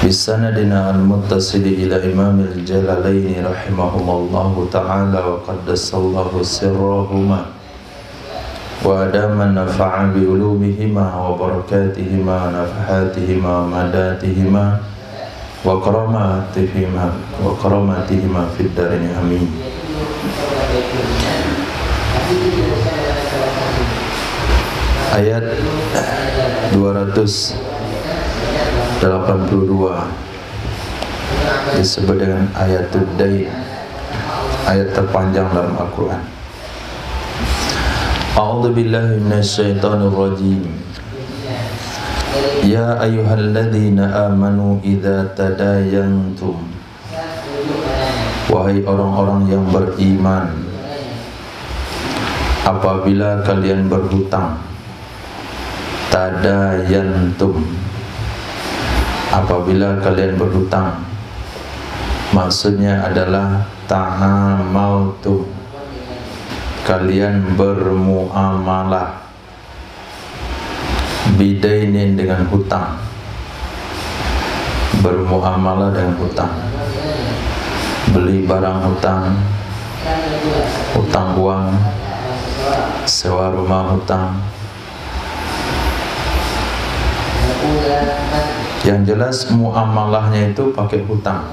bisanadina al-muttasil ila imamil jalalaini rahimahumullahu ta'ala wa qaddasallahu sirrahuma wa adaman nafa'a bi ulumihima wa barakatihima nafahatihima madatihima wa karamatihima fid darini amin. Ayat 282 disebut dengan ayatul dain, ayat terpanjang dalam Al-Quran. A'udzu billahi minasyaitonir rajim. Ya ayyuhalladzina amanu idza tadayantum, wahai orang-orang yang beriman, apabila kalian berhutang. Tadayantum, apabila kalian berhutang, maksudnya adalah ta'amaltum, kalian bermuamalah, bidainin dengan hutang, bermuamalah dengan hutang, beli barang hutang, hutang uang, sewa rumah hutang. Yang jelas muamalahnya itu pakai hutang.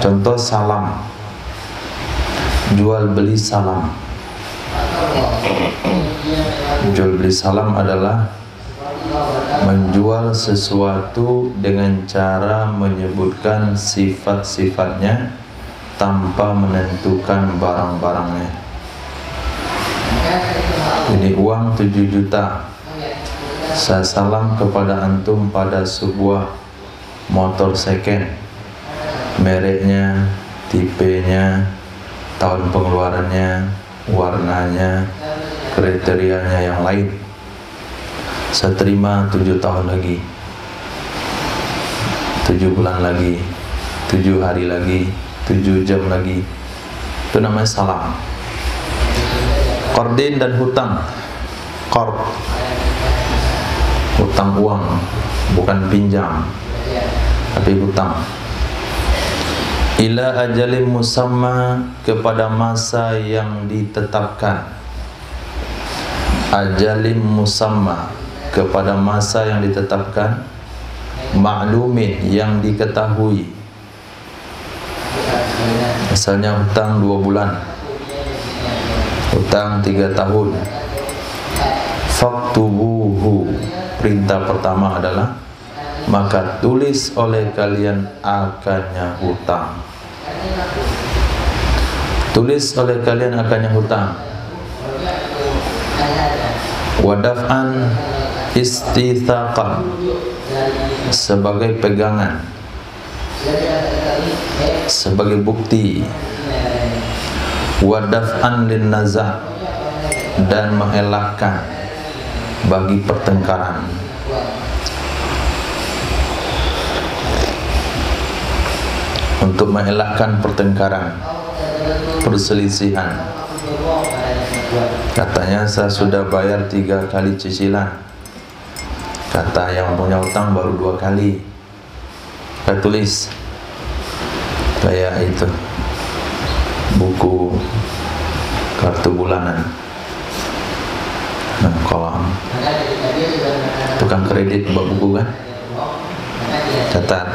Contoh salam, jual beli salam. Jual beli salam adalah menjual sesuatu dengan cara menyebutkan sifat-sifatnya tanpa menentukan barang-barangnya. Ini uang 7 juta, saya salam kepada antum pada sebuah motor second, mereknya, tipenya, tahun pengeluarannya, warnanya, kriterianya yang lain. Saya terima 7 tahun lagi, 7 bulan lagi, 7 hari lagi, 7 jam lagi. Itu namanya salam. Qardin dan hutang. Qard, hutang uang, bukan pinjam, tapi hutang. Ila ajalim musamma, kepada masa yang ditetapkan. Ajalim musamma, kepada masa yang ditetapkan. Ma'lumin, yang diketahui. Misalnya hutang 2 bulan, hutang 3 tahun. Faktubuhu, perintah pertama adalah maka tulis oleh kalian akannya hutang. Tulis oleh kalian akannya hutang. Wadaf'an istithaqan, sebagai pegangan, sebagai bukti. Wadaf'an lin naza', dan mengelakkan bagi pertengkaran. Untuk mengelakkan pertengkaran, perselisihan. Katanya saya sudah bayar 3 kali cicilan, kata yang punya utang baru 2 kali. Saya tulis kayak itu, buku kartu bulanan, kolam. Tukang kredit buat buku kan, catat.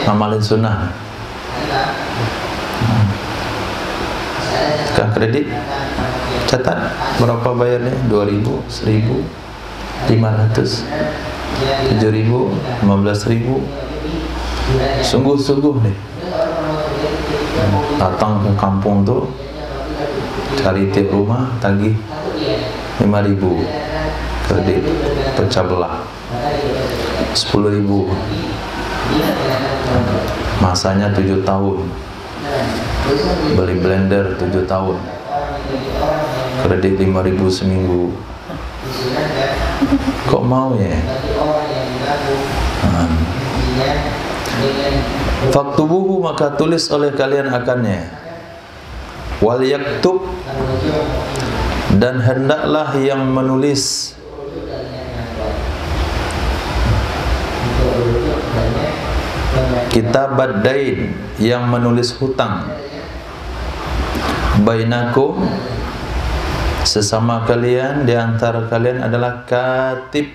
Amalin sunnah. Tukang kredit, catat berapa bayarnya, 2.000, 1.000, 500, 7.000, 15.000. Sungguh-sungguh nih, datang ke kampung tuh, cari tiap rumah, tagih 5.000, kredit pecah belah 10.000, masanya 7 tahun, beli blender 7 tahun, kredit 5.000 seminggu. Kok mau ya? Faktubuhu, maka tulis oleh kalian akannya. Wal yaktub, dan hendaklah yang menulis. kitabat dain, yang menulis hutang, bainakum, sesama kalian, di antara kalian adalah katib,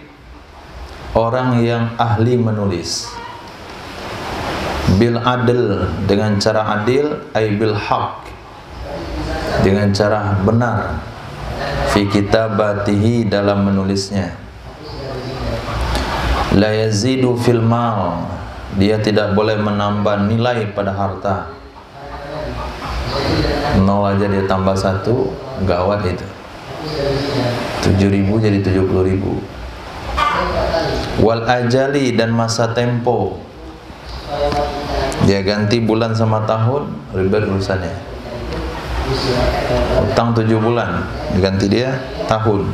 orang yang ahli menulis, bil adl, dengan cara adil, ay bil haq, dengan cara benar, fi kitabatihi, dalam menulisnya. La yazidu fil mal, dia tidak boleh menambah nilai pada harta. 0 aja dia tambah 1, gawat itu. 7.000 jadi 70.000. Wal ajali, dan masa tempo, dia ganti bulan sama tahun, ribet urusannya. Utang 7 bulan, diganti dia tahun,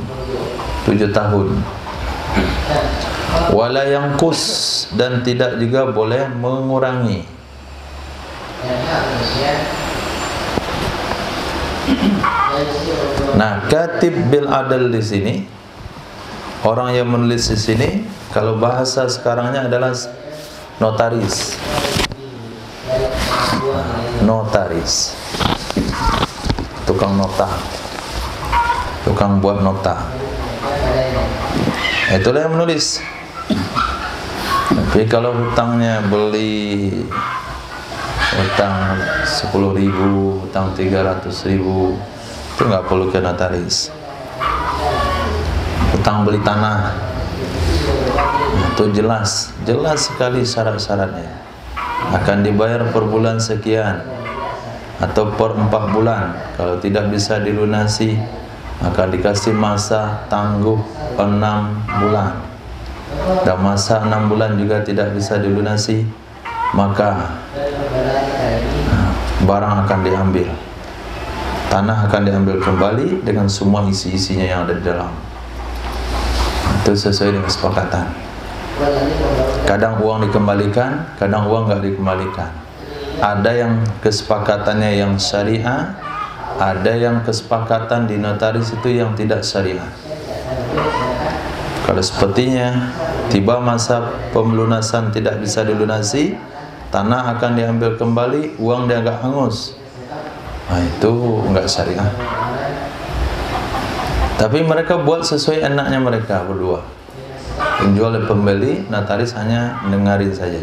7 tahun. Wala yangkus, dan tidak juga boleh mengurangi. Nah, katib bil adl di sini, orang yang menulis di sini, kalau bahasa sekarangnya adalah notaris. Notaris, tukang nota, tukang buat nota. Itulah yang menulis. Tapi kalau hutangnya beli hutang 10.000, hutang 300.000, itu nggak perlu ke notaris. Hutang beli tanah, itu jelas sekali syarat-syaratnya. Akan dibayar per bulan sekian, atau per 4 bulan. Kalau tidak bisa dilunasi, akan dikasih masa tangguh 6 bulan. Dan masa 6 bulan juga tidak bisa dilunasi, maka barang akan diambil, tanah akan diambil kembali dengan semua isi-isinya yang ada di dalam. Itu sesuai dengan kesepakatan. Kadang uang dikembalikan, kadang uang nggak dikembalikan. Ada yang kesepakatannya yang syariah, ada yang kesepakatan di notaris itu yang tidak syariah. Kalau sepertinya tiba masa pemelunasan tidak bisa dilunasi, tanah akan diambil kembali, uang dia agak hangus, nah itu enggak syariah. Tapi mereka buat sesuai enaknya mereka berdua, penjual dan pembeli, notaris hanya mendengarin saja.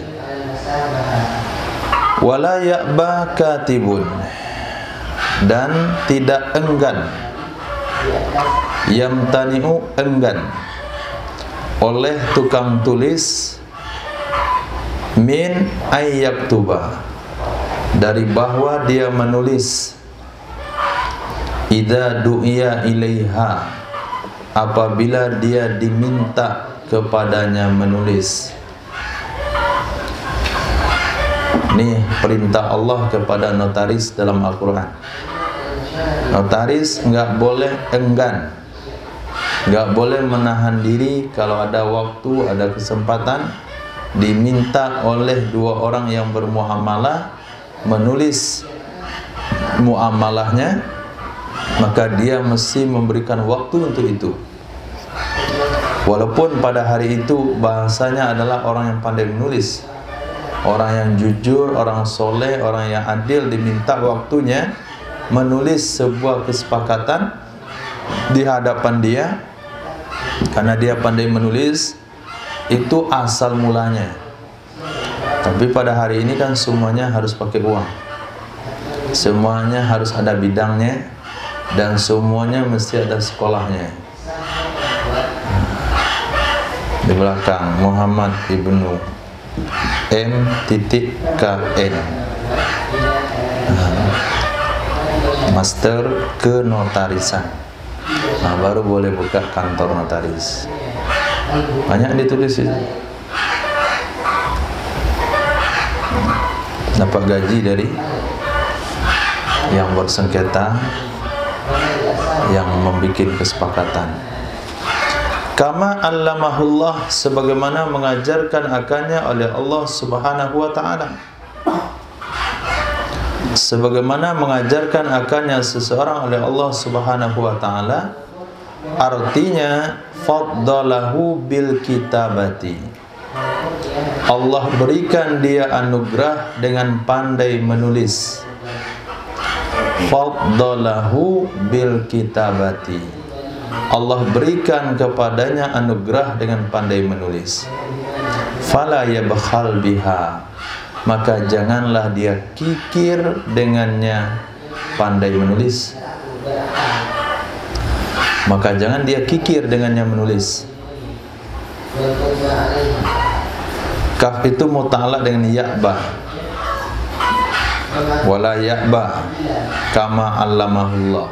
Wala ya'ba katibun, dan tidak enggan, yamtani'u, enggan, oleh tukang tulis, min ayyaktuba, dari bahwa dia menulis, idza du'iya ilaiha, apabila dia diminta kepadanya menulis. Ini perintah Allah kepada notaris dalam Al-Quran. Notaris nggak boleh enggan, nggak boleh menahan diri kalau ada waktu, ada kesempatan, diminta oleh dua orang yang bermuamalah menulis muamalahnya, maka dia mesti memberikan waktu untuk itu. Walaupun pada hari itu bahasanya adalah orang yang pandai menulis, orang yang jujur, orang soleh, orang yang adil, diminta waktunya menulis sebuah kesepakatan di hadapan dia, karena dia pandai menulis, itu asal mulanya. Tapi pada hari ini kan semuanya harus pakai uang, semuanya harus ada bidangnya, dan semuanya mesti ada sekolahnya. Di belakang Muhammad Ibnu M.KN, Master Kenotarisan. Nah, baru boleh buka kantor notaris. Banyak ditulis itu. Dapat gaji dari yang bersengketa, yang membuat kesepakatan. Kama allamahullah, sebagaimana mengajarkan akannya oleh Allah Subhanahu wa ta'ala. Sebagaimana mengajarkan akannya seseorang oleh Allah Subhanahu wa ta'ala, artinya faddalahu bil kitabati, Allah berikan dia anugerah dengan pandai menulis. Faddalahu bil kitabati. Allah berikan kepadanya anugerah dengan pandai menulis. Fala yabkhal biha. Maka janganlah dia kikir dengannya pandai menulis. Maka jangan dia kikir dengannya menulis. Kaf itu muta'alaq dengan ya'ba. Wala ya'ba kama 'allamahullah.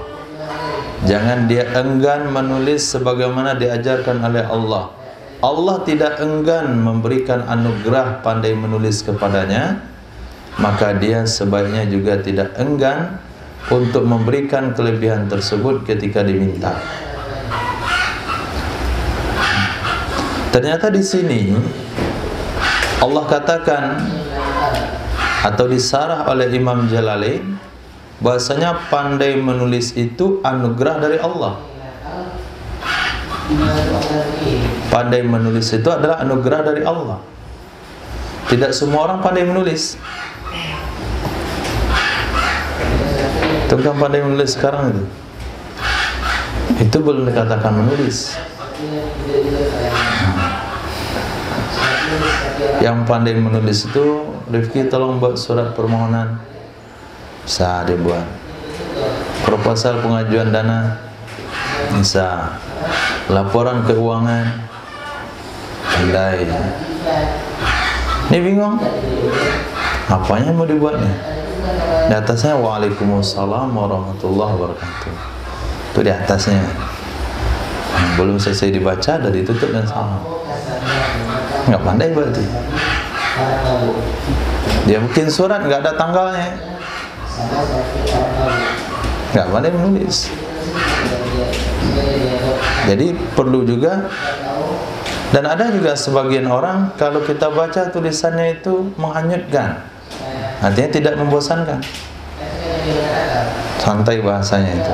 Jangan dia enggan menulis sebagaimana diajarkan oleh Allah. Allah tidak enggan memberikan anugerah pandai menulis kepadanya, maka dia sebaiknya juga tidak enggan untuk memberikan kelebihan tersebut ketika diminta. Ternyata di sini Allah katakan atau disarah oleh Imam Jalalain bahasanya pandai menulis itu anugerah dari Allah. Pandai menulis itu adalah anugerah dari Allah. Tidak semua orang pandai menulis. Tukang pandai menulis sekarang itu belum dikatakan menulis. Yang pandai menulis itu, Rifki tolong buat surat permohonan, bisa dibuat. Proposal pengajuan dana, bisa. Laporan keuangan, pandai. Ini bingung, apanya mau dibuatnya? Di atasnya Waalaikumsalam warahmatullahi wabarakatuh. Itu di atasnya. Belum selesai dibaca, dari tutup dan salam. Nggak pandai berarti. Dia bikin surat nggak ada tanggalnya, nggak pandai menulis. Jadi perlu juga. Dan ada juga sebagian orang kalau kita baca tulisannya itu menghanyutkan, artinya tidak membosankan, santai bahasanya itu,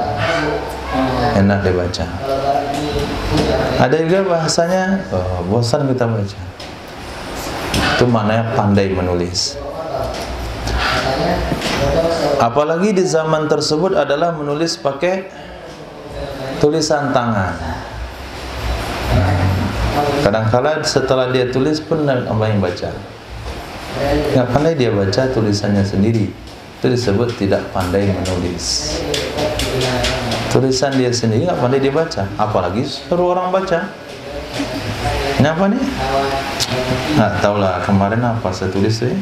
enak dibaca. Ada juga bahasanya bosan kita baca. Itu maknanya pandai menulis. Apalagi di zaman tersebut adalah menulis pakai tulisan tangan. Kadang-kala setelah dia tulis pun apa yang baca, nggak pandai dia baca tulisannya sendiri. Itu disebut tidak pandai menulis. Tulisan dia sendiri nggak pandai dibaca, apalagi suruh orang baca. Kenapa nih? Nggak tahulah kemarin apa saya tulis tuh.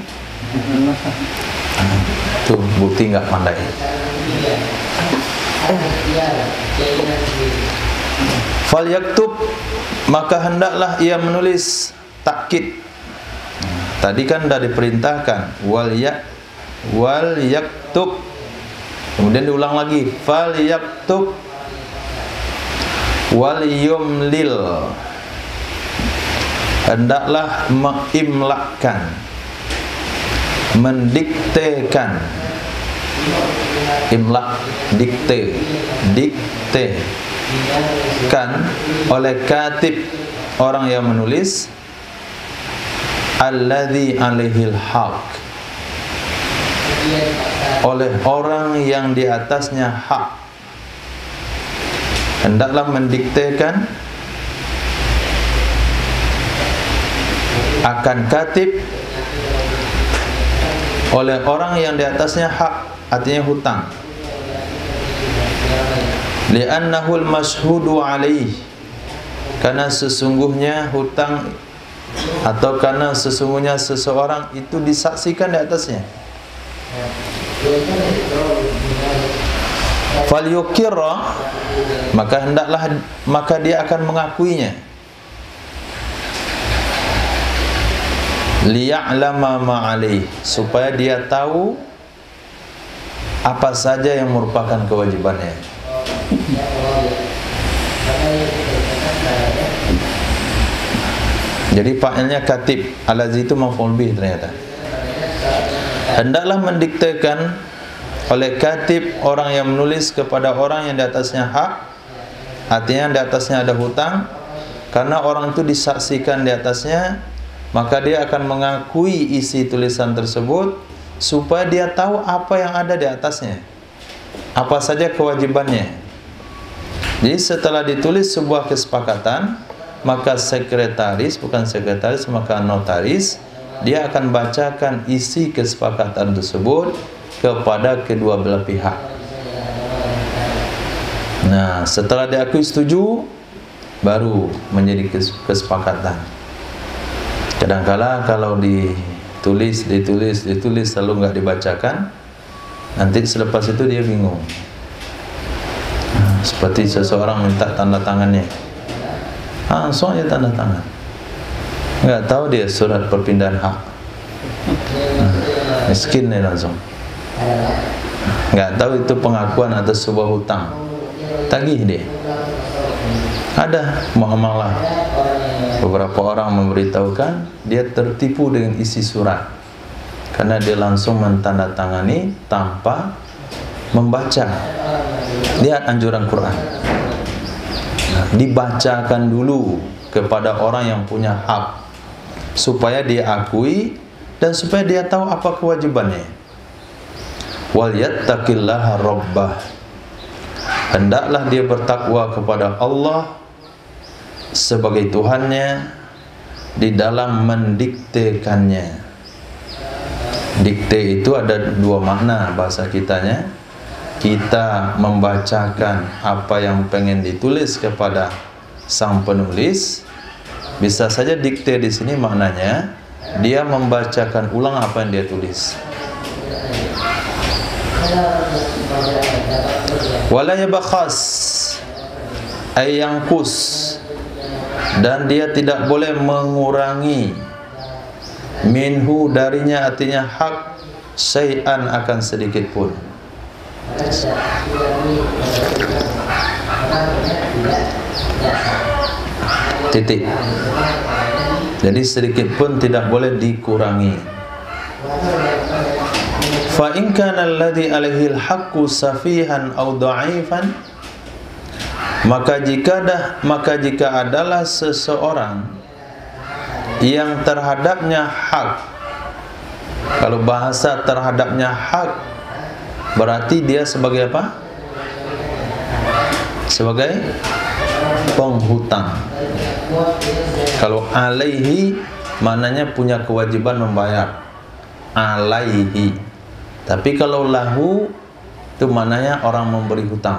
Tuh bukti nggak pandai. Fal yaktub, maka hendaklah ia menulis. Takkid. Tadi kan sudah diperintahkan wal yaktub. Kemudian diulang lagi fal yaktub wal yumlil. Hendaklah mengimlakkan, mendiktekan. Imlak, diktekan oleh katib, orang yang menulis, alladzi alaihil haq, oleh orang yang di atasnya hak. Hendaklah mendiktekan akan katib oleh orang yang di atasnya hak, artinya hutang. Li'annahul mashhudu alaih, karena sesungguhnya hutang atau karena sesungguhnya seseorang itu disaksikan di atasnya. Falyukirra, maka dia akan mengakuinya. Liya'lama ma'alaih, supaya dia tahu apa saja yang merupakan kewajibannya. Jadi fa'ilnya katib, alazi itu maf'ul bih ternyata. Hendaklah mendiktekan oleh katib, orang yang menulis, kepada orang yang di atasnya hak, artinya di atasnya ada hutang, karena orang itu disaksikan di atasnya, maka dia akan mengakui isi tulisan tersebut supaya dia tahu apa yang ada di atasnya, apa saja kewajibannya. Jadi setelah ditulis sebuah kesepakatan, maka sekretaris, bukan sekretaris, maka notaris, dia akan bacakan isi kesepakatan tersebut kepada kedua belah pihak. Nah, setelah diakui setuju, baru menjadi kesepakatan. Kadang-kala kalau ditulis lalu nggak dibacakan, nanti selepas itu dia bingung. Seperti seseorang minta tanda tangannya, langsung aja tanda tangan, nggak tahu dia surat perpindahan hak. Miskin nih, langsung nggak tahu itu pengakuan atas sebuah hutang, tagih dia. Ada muamalah, beberapa orang memberitahukan dia tertipu dengan isi surat karena dia langsung mentandatangani tanpa membaca. Lihat anjuran Quran, dibacakan dulu kepada orang yang punya hak supaya dia akui dan supaya dia tahu apa kewajibannya. Wal yattaqillaha rabbah, hendaklah dia bertakwa kepada Allah sebagai Tuhannya di dalam mendiktekannya. Dikte itu ada dua makna bahasa kitanya. Kita membacakan apa yang pengen ditulis kepada sang penulis. Bisa saja dikte di sini maknanya dia membacakan ulang apa yang dia tulis. Wala yabakhas ay yanqus, dan dia tidak boleh mengurangi minhu darinya, artinya hak, syai'an akan sedikit pun. Titik. Jadi sedikit pun tidak boleh dikurangi. Fa in kana alladhi alaihi al-haqqu safihan aw dha'ifan, maka jika adalah seseorang yang terhadapnya hak, kalau bahasa terhadapnya hak berarti dia sebagai apa? Sebagai penghutang. Kalau alaihi maknanya punya kewajiban membayar, alaihi. Tapi kalau lahu itu maknanya orang memberi hutang.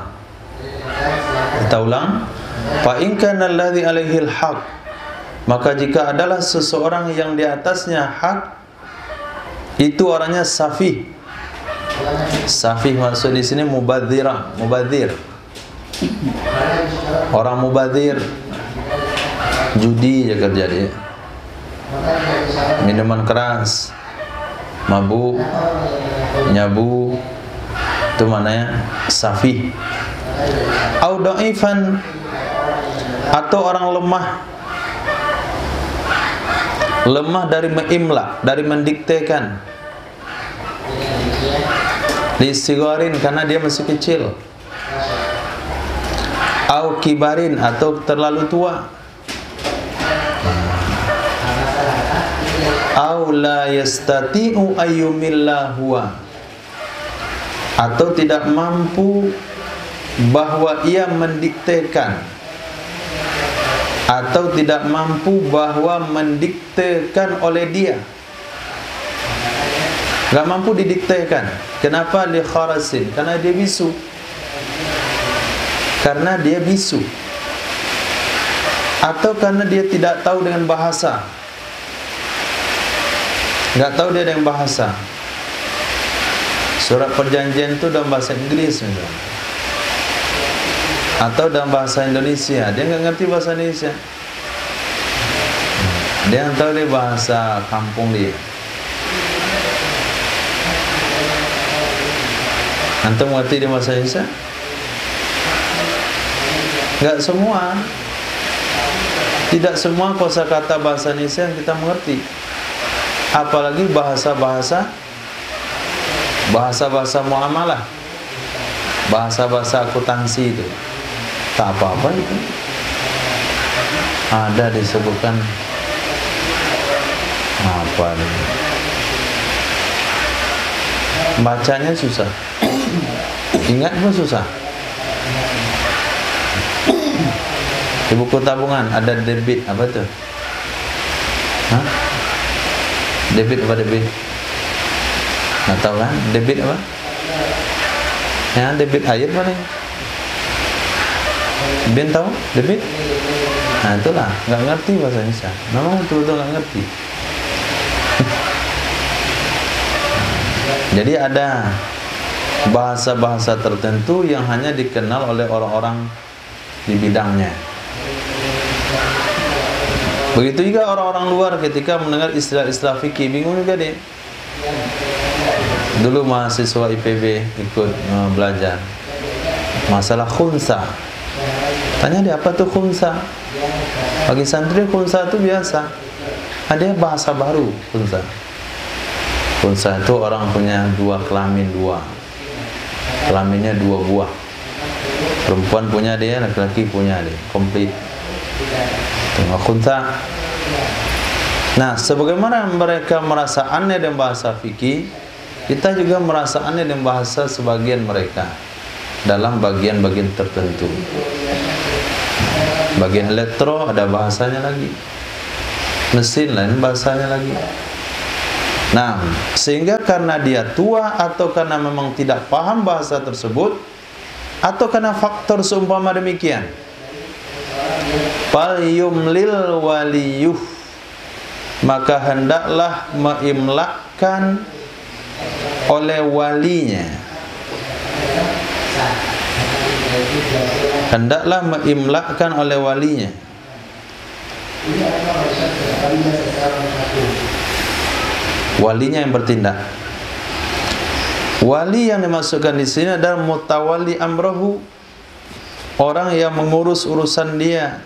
Kita ulang, fa in kana alladhi alaihi al-haq, maka jika adalah seseorang yang di atasnya hak, itu orangnya safih. Safih maksud di sini mubadzirah, mubadzir. Orang mubadzir, judi ya kerja dia, minuman keras, mabuk, nyabu, itu maknanya safih. Au dhaifan, atau orang lemah dari mengimla, dari mendiktekan. Lisigarin, karena dia masih kecil. Au kibarin, atau terlalu tua. Au la yastati'u ayyumilla huwa, atau tidak mampu bahwa ia mendiktekan, atau tidak mampu bahwa mendiktekan oleh dia. Gak mampu didiktekan. Kenapa? Li kharasin, karena dia bisu. Karena dia bisu. Atau karena dia tidak tahu dengan bahasa. Gak tahu dia dengan bahasa. Surat perjanjian itu dalam bahasa Inggris misalnya, atau dalam bahasa Indonesia, dia nggak ngerti bahasa Indonesia. Dia yang tahu dia bahasa kampung dia. Antum ngerti dia bahasa Indonesia? Nggak semua. Tidak semua kosakata bahasa Indonesia yang kita mengerti. Apalagi bahasa-bahasa muamalah, bahasa-bahasa akuntansi itu. Tak apa-apa itu. Ada disebutkan hafal. Bacanya susah, ingat pun susah. Di buku tabungan ada debit, apa tuh? Hah? Debit apa debit? Nggak tahu kan? Debit apa? Ya, debit air paling. Ben tahu? Debit? Nah itulah, nggak ngerti bahasa Indonesia. Memang betul-betul nggak ngerti. Jadi ada bahasa-bahasa tertentu yang hanya dikenal oleh orang-orang di bidangnya. Begitu juga orang-orang luar ketika mendengar istilah-istilah fikih bingung juga deh. Dulu mahasiswa IPB ikut belajar masalah khunsa. Tanya dia, apa tuh khunsa? Bagi santri khunsa itu biasa. Ada bahasa baru khunsa. Khunsa itu orang punya dua kelamin, kelaminnya 2 buah. Perempuan punya dia, laki-laki punya dia, komplit. Tengok khunsa. Nah, sebagaimana mereka merasa aneh dengan bahasa fikih, kita juga merasa aneh dengan bahasa sebagian mereka dalam bagian-bagian tertentu. Bagian elektro ada bahasanya lagi, mesin lain bahasanya lagi. Nah, sehingga karena dia tua atau karena memang tidak paham bahasa tersebut atau karena faktor seumpama demikian, fal yumlil waliyuh, maka hendaklah meimlakkan oleh walinya. Hendaklah meimlakkan oleh walinya. Walinya yang bertindak. Wali yang dimasukkan di sini adalah mutawalli amrohu, orang yang mengurus urusan dia,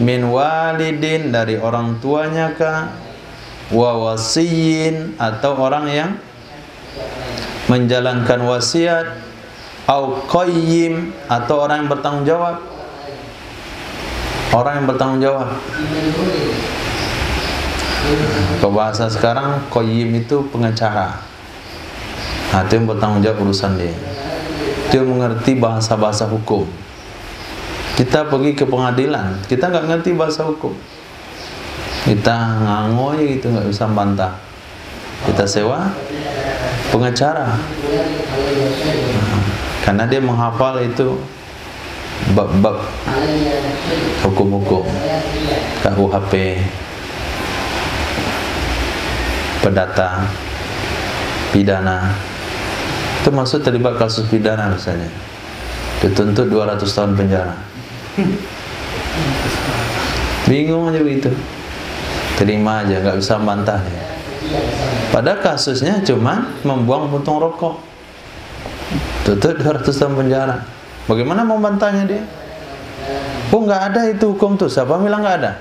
min walidin, dari orang tuanya kah, wa wasiyin, atau orang yang menjalankan wasiat, au qayyim, atau orang yang bertanggung jawab. Orang yang bertanggung jawab. Kalau bahasa sekarang, qayyim itu pengacara. Nah, itu yang bertanggung jawab urusan dia. Dia mengerti bahasa-bahasa hukum. Kita pergi ke pengadilan, kita nggak ngerti bahasa hukum, kita ngangoy gitu, nggak bisa bantah. Kita sewa pengacara, karena dia menghafal itu bab-bab hukum-hukum, KUHP, perdata, pidana. Itu masuk terlibat kasus pidana misalnya, dituntut 200 tahun penjara. Bingung aja begitu, terima aja, nggak bisa bantah ya. Padahal kasusnya cuma membuang puntung rokok, tuntut 200 tahun penjara. Bagaimana mau bantahnya dia? Oh, nggak ada itu hukum tuh. Siapa bilang nggak ada?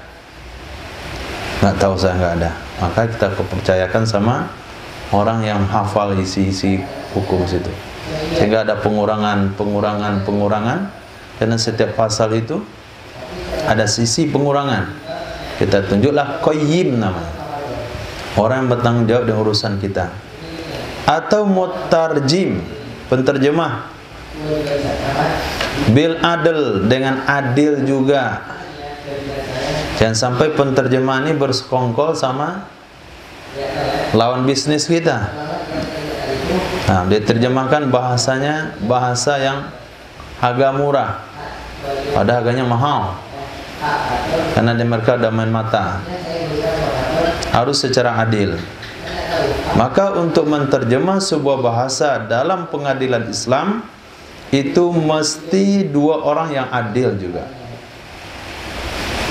Nggak tahu, saya nggak ada. Maka kita kepercayakan sama orang yang hafal isi-isi hukum situ, sehingga ada pengurangan, karena setiap pasal itu ada sisi pengurangan. Kita tunjuklah qayyim namanya, orang yang bertanggung jawab dengan urusan kita. Atau mutarjim, penterjemah, bil adl, dengan adil juga. Jangan sampai penterjemah ini bersekongkol sama lawan bisnis kita. Nah, dia terjemahkan bahasanya bahasa yang harga murah, padahal harganya mahal, karena di mereka ada main mata. Harus secara adil. Maka untuk menterjemah sebuah bahasa dalam pengadilan Islam itu mesti 2 orang yang adil juga.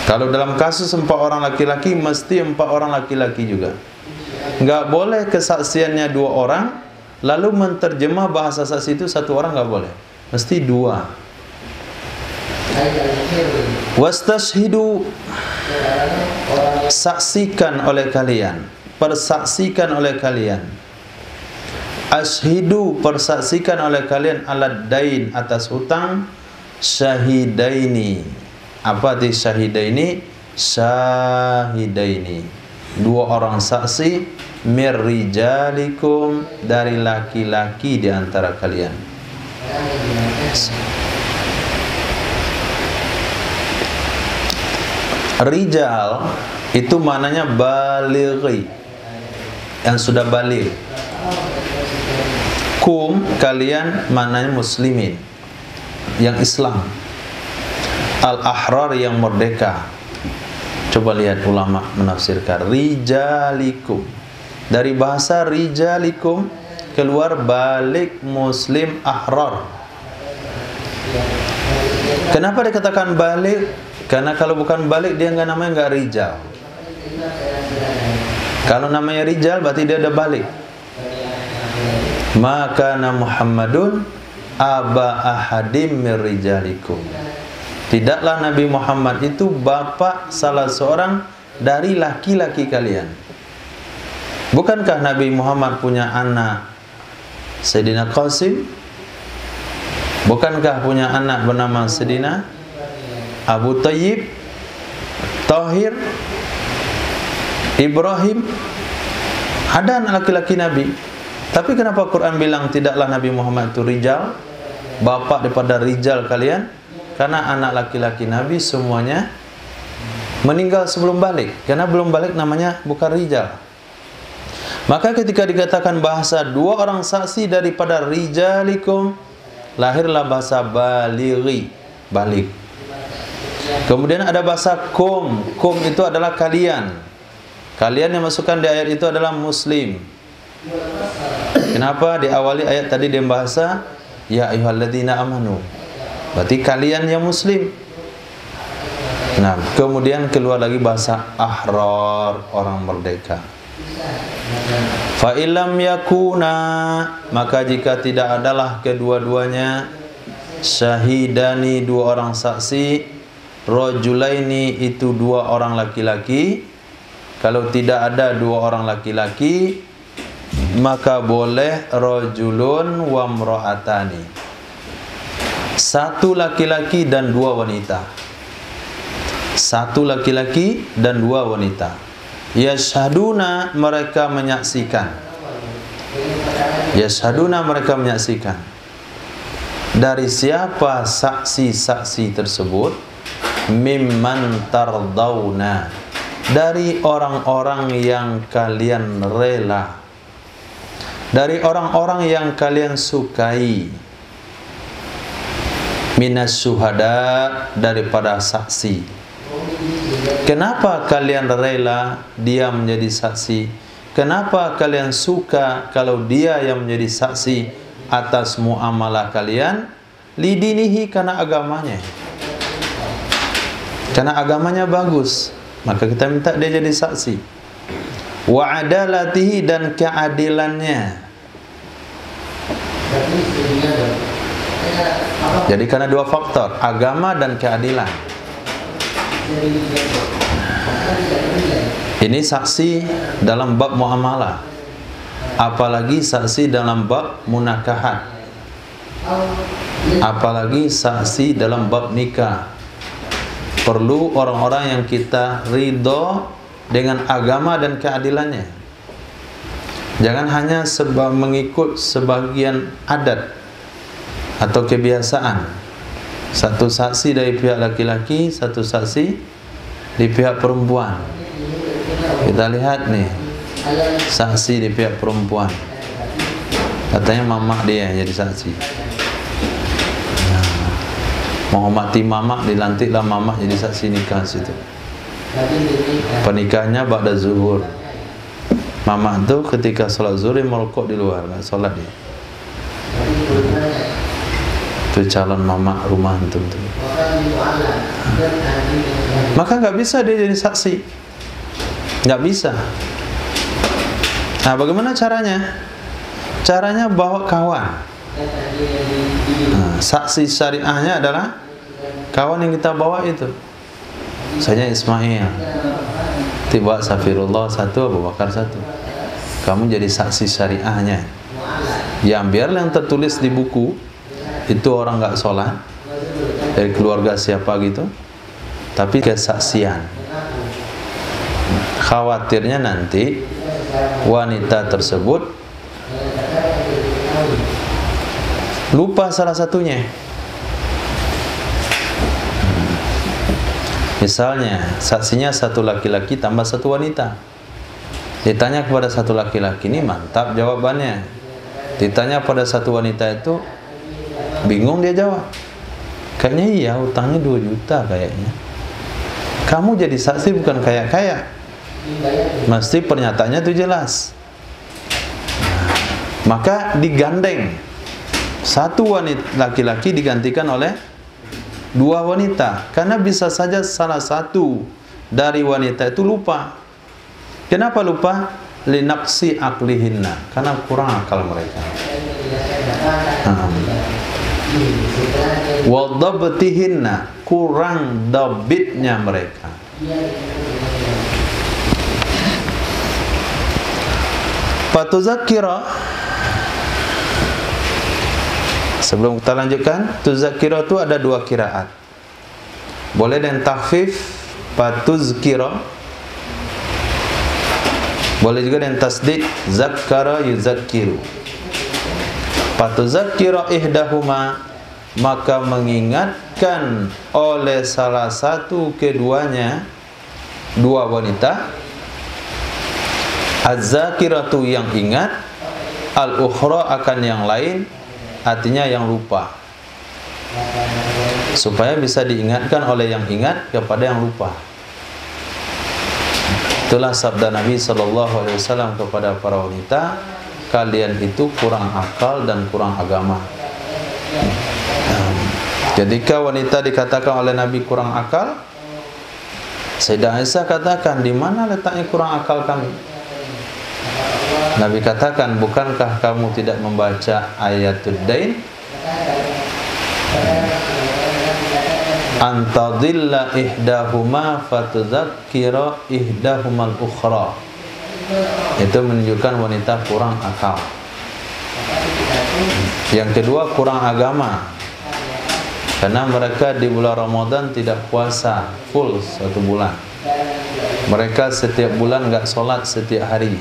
Kalau dalam kasus 4 orang laki-laki, mesti 4 orang laki-laki juga. Nggak boleh kesaksiannya 2 orang, lalu menterjemah bahasa saksi itu 1 orang, nggak boleh. Mesti 2. Wastashhidu, saksikan oleh kalian, persaksikan oleh kalian. Ashhidu, persaksikan oleh kalian, alad dain, atas hutang, syahidaini. Apa arti syahidaini? Syahidaini, dua orang saksi mirrijalikum dari laki-laki di antara kalian. Rijal itu maknanya balighi, yang sudah balik. Kum, kalian, maknanya muslimin, yang Islam. Al-ahrar, yang merdeka. Coba lihat ulama menafsirkan rijalikum. Dari bahasa rijalikum keluar balik muslim ahrar. Kenapa dikatakan balik? Karena kalau bukan balik dia namanya nggak rijal. Kalau namanya rijal berarti dia ada balik. Maka Muhammadun aba ahadim mir rijalikum. Tidaklah Nabi Muhammad itu bapak salah seorang dari laki-laki kalian. Bukankah Nabi Muhammad punya anak Sayyidina Qasim? Bukankah punya anak bernama Sayyidina Abu Tayyib, Tahir, Ibrahim? Ada anak laki-laki Nabi. Tapi kenapa Quran bilang tidaklah Nabi Muhammad itu rijal, bapak daripada rijal kalian? Karena anak laki-laki Nabi semuanya meninggal sebelum balik. Karena belum balik namanya bukan rijal. Maka ketika dikatakan bahasa dua orang saksi daripada rijalikum, lahirlah bahasa balighi, balik. Kemudian ada bahasa kum. Kum itu adalah kalian. Kalian yang masukkan di ayat itu adalah muslim. Kenapa diawali ayat tadi dengan bahasa ya ayyuhalladzina amanu? Berarti kalian yang muslim. Nah, kemudian keluar lagi bahasa ahrar, orang merdeka. Fa illam yakuna, maka jika tidak adalah kedua-duanya, syahidani, dua orang saksi, rajulaini, itu dua orang laki-laki. Kalau tidak ada dua orang laki-laki, maka boleh rajulun wa imra'atani, satu laki-laki dan dua wanita. Satu laki-laki dan dua wanita. Yashhaduna, mereka menyaksikan. Yashhaduna, mereka menyaksikan. Dari siapa saksi-saksi tersebut? Mimman tardawna, dari orang-orang yang kalian rela, dari orang-orang yang kalian sukai. Minas syuhada, daripada saksi. Kenapa kalian rela dia menjadi saksi? Kenapa kalian suka kalau dia yang menjadi saksi atas muamalah kalian? Lidinihi, karena agamanya. Karena agamanya bagus, maka kita minta dia jadi saksi. Wa adalatihi, dan keadilannya. Jadi karena dua faktor, agama dan keadilan. Ini saksi dalam bab muamalah, apalagi saksi dalam bab munakahat, apalagi saksi dalam bab nikah. Perlu orang-orang yang kita ridho dengan agama dan keadilannya. Jangan hanya mengikut sebagian adat atau kebiasaan. Satu saksi dari pihak laki-laki, satu saksi di pihak perempuan. Kita lihat nih, saksi di pihak perempuan, katanya mamak dia yang jadi saksi. Nah, menghormati mamak, dilantiklah mamak jadi saksi nikah situ. Pernikahannya ba'da zuhur. Mamak itu ketika sholat zuhur merokok di luar, nggak sholat dia. Itu calon mamak rumah itu. Maka nggak bisa dia jadi saksi, nggak bisa. Nah, bagaimana caranya? Caranya bawa kawan. Nah, saksi syariahnya adalah kawan yang kita bawa itu. Misalnya Ismail, tiba Safirullah satu, Abu Bakar satu. Kamu jadi saksi syariahnya. Ya, biarlah yang tertulis di buku itu orang nggak sholat, dari keluarga siapa gitu, tapi kesaksian. khawatirnya nanti wanita tersebut lupa salah satunya. Misalnya saksinya satu laki-laki tambah satu wanita. Ditanya kepada satu laki-laki, ini mantap jawabannya. Ditanya pada satu wanita itu, bingung dia jawab. Kayaknya iya, utangnya 2 juta kayaknya. Kamu jadi saksi bukan kayak-kayak. Mesti pernyataannya itu jelas. Maka digandeng. Satu wanita laki-laki digantikan oleh 2 wanita. Karena bisa saja salah satu dari wanita itu lupa. Kenapa lupa? Linaqsi aqlihinna, karena kurang akal mereka. Wa dabtihinna, kurang dabitnya mereka. Fatuzakkira, sebelum kita lanjutkan, tuzakkira itu ada 2 qiraat. Boleh dengan takhfif fatuzkira, boleh juga dengan tasdid zakkara yuzakkiru. Fatuzakkira ihdahuma, maka mengingatkan oleh salah satu keduanya, 2 wanita, az-zakiratu yang ingat, al-ukhra akan yang lain, artinya yang lupa. Supaya bisa diingatkan oleh yang ingat kepada yang lupa. Itulah sabda Nabi SAW kepada para wanita, kalian itu kurang akal dan kurang agama. Ketika wanita dikatakan oleh Nabi kurang akal, Sayyidah Aisyah katakan, di mana letaknya kurang akal kami? Nabi katakan, bukankah kamu tidak membaca ayatul dain? Antadilla ihdahuma fatudzakkira ihdahumal ukhra. Itu menunjukkan wanita kurang akal. Yang kedua, kurang agama. Karena mereka di bulan Ramadan tidak puasa full 1 bulan. Mereka setiap bulan enggak sholat setiap hari.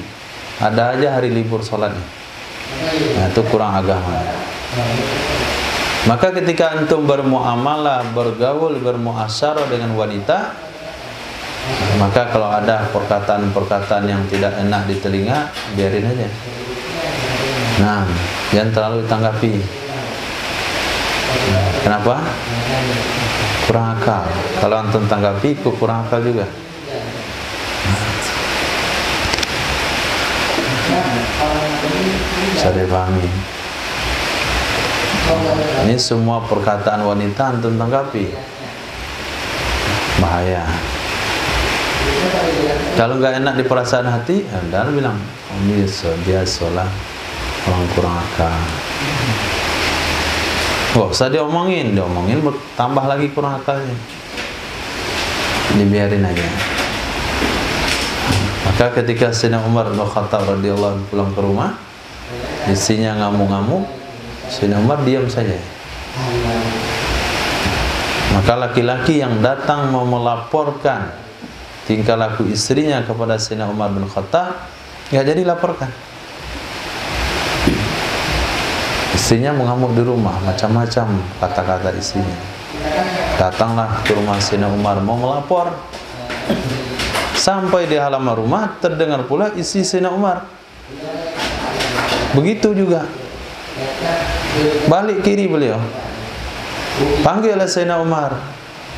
Ada aja hari libur sholatnya. Nah, itu kurang agama. Maka ketika antum bermuamalah, bergaul, bermuasyarah dengan wanita, maka kalau ada perkataan-perkataan yang tidak enak di telinga, biarin aja. Nah, jangan terlalu ditanggapi. Kenapa? Kurang akal. Kalau antum tanggapi, kurang akal juga. Bisa dipahami. Ini semua perkataan wanita antum tanggapi, bahaya. Kalau nggak enak di perasaan hati, anda bilang, biasalah, orang kurang akal. Nggak usah diomongin tambah lagi kurang akalnya. Dibiarin aja. Maka ketika Sayyidina Umar bin Khattab radhiyallahu anhu pulang ke rumah, istrinya ngamuk-ngamuk, Sayyidina Umar diam saja. Maka laki-laki yang datang mau melaporkan tingkah laku istrinya kepada Sayyidina Umar bin Khattab, nggak jadi laporkan. Istrinya mengamuk di rumah, macam-macam kata-kata istrinya. Datanglah ke rumah Sayyidina Umar mau melapor. Sampai di halaman rumah terdengar pula istri Sayyidina Umar. Begitu juga. Balik kiri beliau, panggil Sayyidina Umar,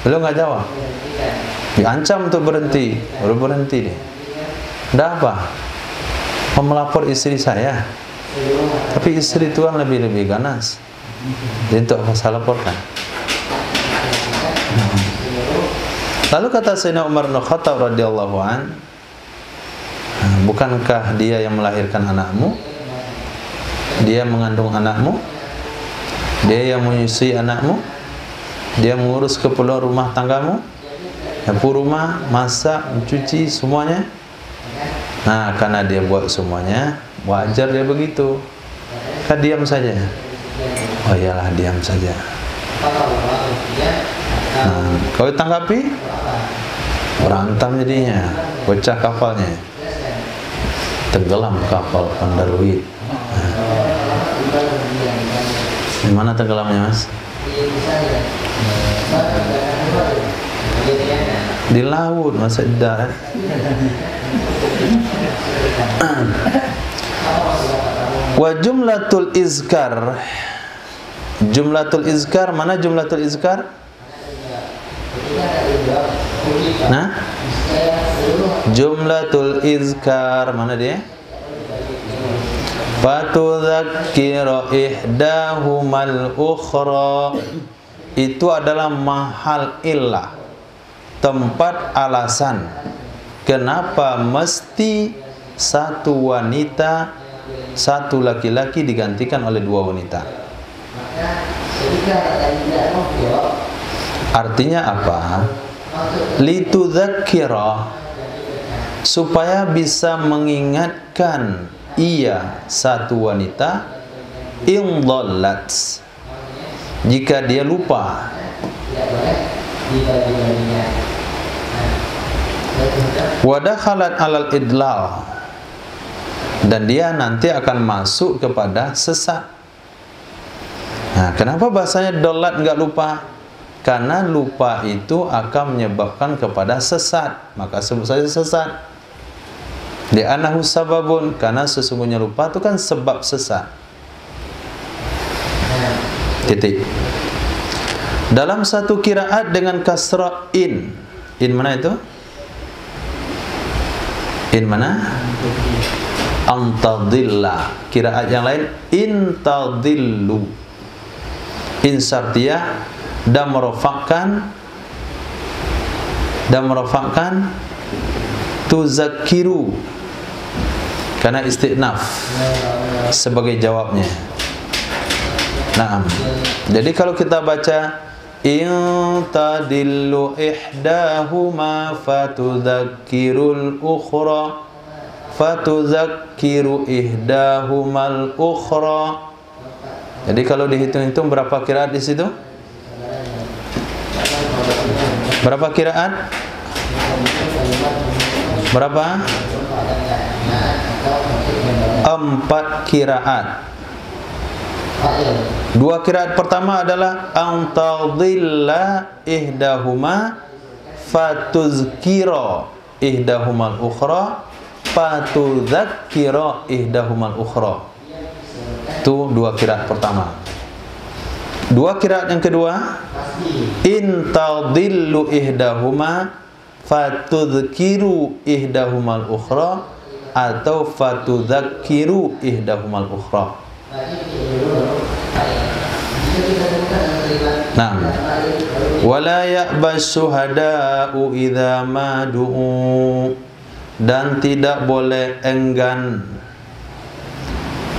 beliau nggak jawab. Diancam untuk berhenti, baru berhenti dia. Ada apa? Mau melapor istri saya, tapi istri Tuhan lebih ganas. Dia untuk apa saya laporkan? Lalu kata Sayyidina Umar bin Khattab radhiyallahu an, bukankah dia yang melahirkan anakmu? Dia mengandung anakmu? Dia yang menyusui anakmu? Dia mengurus keperluan rumah tanggamu? Dapur rumah, masak, mencuci, semuanya? Nah, karena dia buat semuanya, wajar dia begitu. Kan diam saja. Oh iyalah, diam saja. Nah, kalau ditanggapi, berantem jadinya, pecah kapalnya, tenggelam kapal Pandaluit. Di mana tenggelamnya, Mas? Di laut, masa dah. Wa jumlatul izkar. Jumlatul izkar, mana jumlatul izkar? Nah, jumlatul izkar mana dia? Fatudzakkira ihdahumal ukhra. Itu adalah mahal illah, tempat alasan kenapa mesti satu wanita, satu laki-laki digantikan oleh dua wanita. Artinya apa? Litudzakkira, supaya bisa mengingatkan ia satu wanita, in dhallat, jika dia lupa. Wa dakhalat alal idlal, dan dia nanti akan masuk kepada sesat. Nah, kenapa bahasanya dhallat enggak lupa? Karena lupa itu akan menyebabkan kepada sesat, maka sebut saja sesat. Li'annahu sababun, karena sesungguhnya lupa itu kan sebab sesat. Titik. Dalam satu qiraat dengan kasrah in mana itu? In mana? Antadilla. Qiraat yang lain intadillu. In syartiyah dan merofakkan tuzakkiru, karena istinaf sebagai jawabnya. Naam. Jadi kalau kita baca intadillu ihdahuma fatuzakkirul ukhra, fatuzakkiru ihdahumal ukhra. Jadi kalau dihitung-hitung berapa qiraat di situ? Berapa qiraat? Berapa? 4 qiraat. 2 qiraat pertama adalah antadilla ihdahuma fatuzkira ihdahumal ukhra fatudzakkira ihdahumal ukhra. Itu 2 qiraat pertama. 2 qiraat yang kedua, intadillu ihdahuma fatudzakiru ihdahumal ukhra atau fatudzakiru ihdahumal ukhra. Nah, wala ya'bas syuhada'u idza ma du'u, dan tidak boleh enggan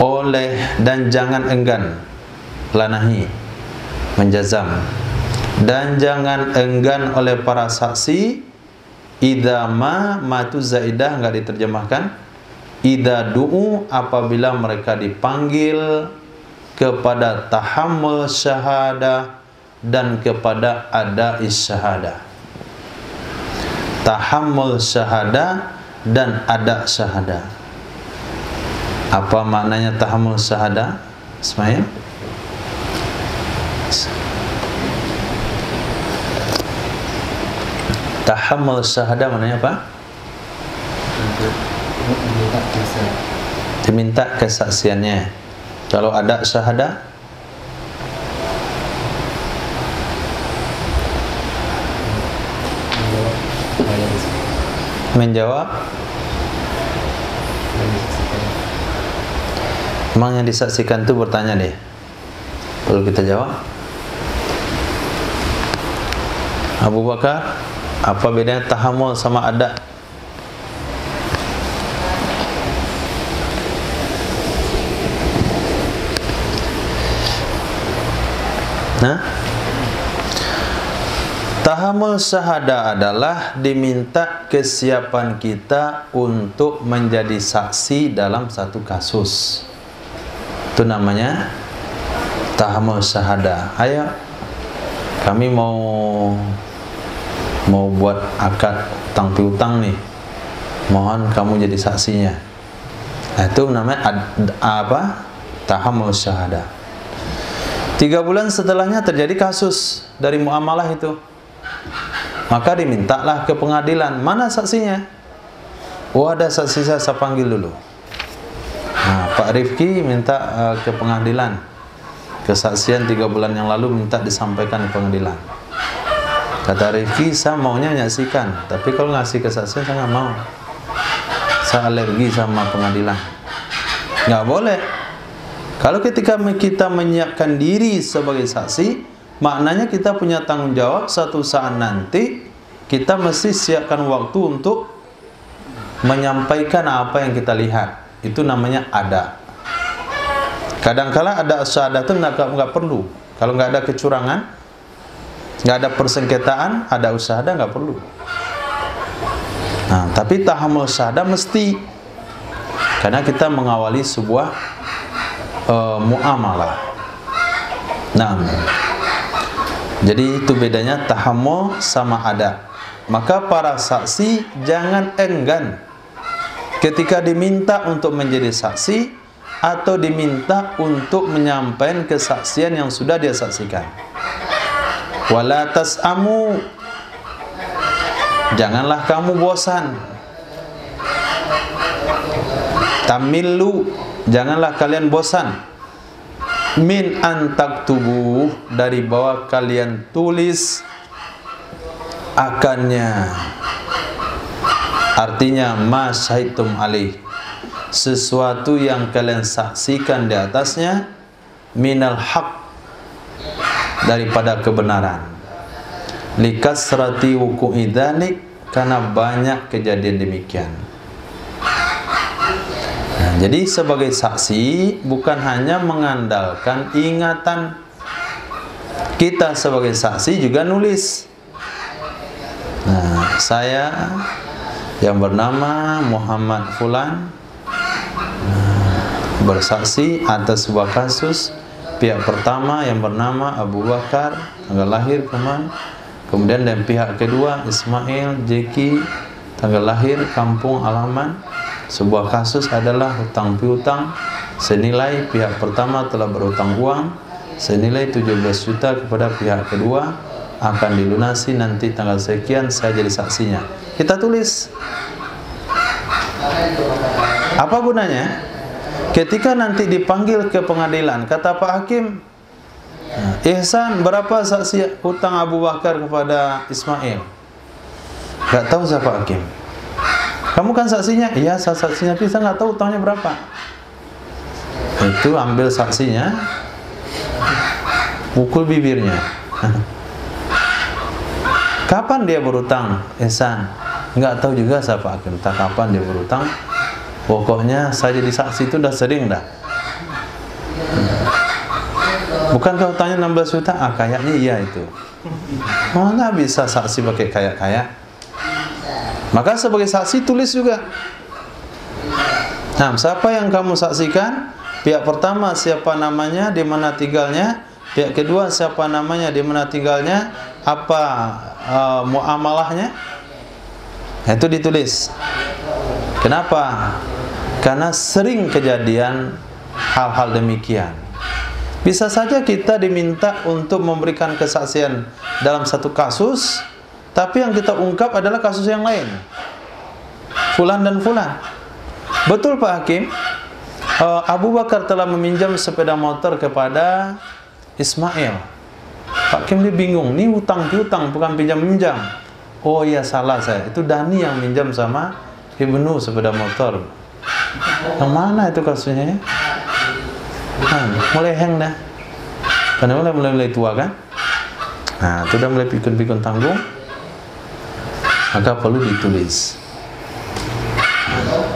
oleh dan jangan enggan, lanahi menjazam, dan jangan enggan oleh para saksi idza ma tu zaidah, enggak diterjemahkan, idza du'u, apabila mereka dipanggil kepada tahammul syahadah dan kepada adai syahadah. Tahammul syahadah dan ada syahadah. Apa maknanya tahammul syahadah, Ismail? Tahammul syahadah maknanya apa? Diminta kesaksiannya. Kalau ada syahadah, menjawab. Memang yang disaksikan itu bertanya deh. Kalau kita jawab, Abu Bakar, apa bedanya tahammul sama ada? Nah, tahammul syahadah adalah diminta kesiapan kita untuk menjadi saksi dalam satu kasus. Itu namanya tahammul syahadah. Ayo, kami mau buat akad utang piutang nih, mohon kamu jadi saksinya. Nah, itu namanya tahammul syahadah. 3 bulan setelahnya terjadi kasus dari muamalah itu, maka dimintalah ke pengadilan. Mana saksinya? Oh, ada saksi, saya panggil dulu. Nah, Pak Rifki minta ke pengadilan, kesaksian 3 bulan yang lalu minta disampaikan di pengadilan. Kata Rifki, saya maunya menyaksikan, tapi kalau ngasih kesaksian saya nggak mau, saya alergi sama pengadilan. Nggak boleh. Kalau ketika kita menyiapkan diri sebagai saksi, maknanya kita punya tanggung jawab. Suatu saat nanti kita mesti siapkan waktu untuk menyampaikan apa yang kita lihat. Itu namanya ada. Kadang-kala ada syahadat itu nggak perlu. Kalau nggak ada kecurangan, nggak ada persengketaan, ada usahada nggak perlu. Nah, tapi tahammul syahadah mesti, karena kita mengawali sebuah muamalah. Nah, jadi itu bedanya tahammul sama ada. Maka para saksi jangan enggan ketika diminta untuk menjadi saksi atau diminta untuk menyampaikan kesaksian yang sudah dia saksikan. Wala tas'amu, janganlah kamu bosan. Tamillu, janganlah kalian bosan. Min antaktubuh, dari bawah kalian tulis akannya. Artinya ma syahidtum alaih, sesuatu yang kalian saksikan di atasnya, minal haq, daripada kebenaran. Likasrati wuku'i dzalik, karena banyak kejadian demikian. Nah, jadi sebagai saksi bukan hanya mengandalkan ingatan, kita sebagai saksi juga nulis. Nah, saya yang bernama Muhammad Fulan bersaksi atas sebuah kasus. Pihak pertama yang bernama Abu Bakar, tanggal lahir kemana, kemudian dan pihak kedua Ismail Jeki, tanggal lahir, kampung, alaman. Sebuah kasus adalah hutang piutang senilai pihak pertama telah berhutang uang senilai 17 juta kepada pihak kedua, akan dilunasi nanti tanggal sekian, saya jadi saksinya. Kita tulis. Apa gunanya? Ketika nanti dipanggil ke pengadilan, kata Pak Hakim, Ihsan, berapa saksi hutang Abu Bakar kepada Ismail? Gak tahu siapa Hakim. Kamu kan saksinya? Iya, saya saksinya, tapi saya nggak tahu hutangnya berapa. Itu ambil saksinya, pukul bibirnya. Kapan dia berhutang? Ihsan, nggak tahu juga siapa Hakim. Tak kapan dia berhutang. Pokoknya saya jadi saksi itu udah sering dah. Bukankah hutangnya 16 juta? Ah, kayaknya iya itu. Mana bisa saksi pakai kayak-kayak? Maka sebagai saksi tulis juga. Nah, siapa yang kamu saksikan? Pihak pertama siapa namanya, di mana tinggalnya? Pihak kedua siapa namanya, di mana tinggalnya? Apa muamalahnya? Nah, itu ditulis. Kenapa? Karena sering kejadian hal-hal demikian. Bisa saja kita diminta untuk memberikan kesaksian dalam satu kasus, tapi yang kita ungkap adalah kasus yang lain. Fulan dan Fulan. Betul Pak Hakim, Abu Bakar telah meminjam sepeda motor kepada Ismail. Pak Hakim dia bingung, ini utang piutang bukan pinjam-minjam. Oh iya, salah saya, itu Dani yang minjam sama Ibnu sepeda motor. Yang mana itu kasusnya ya? Mulai hang dah. Karena mulai tua kan? Nah, itu udah mulai pikun-pikun tanggung. Maka perlu ditulis.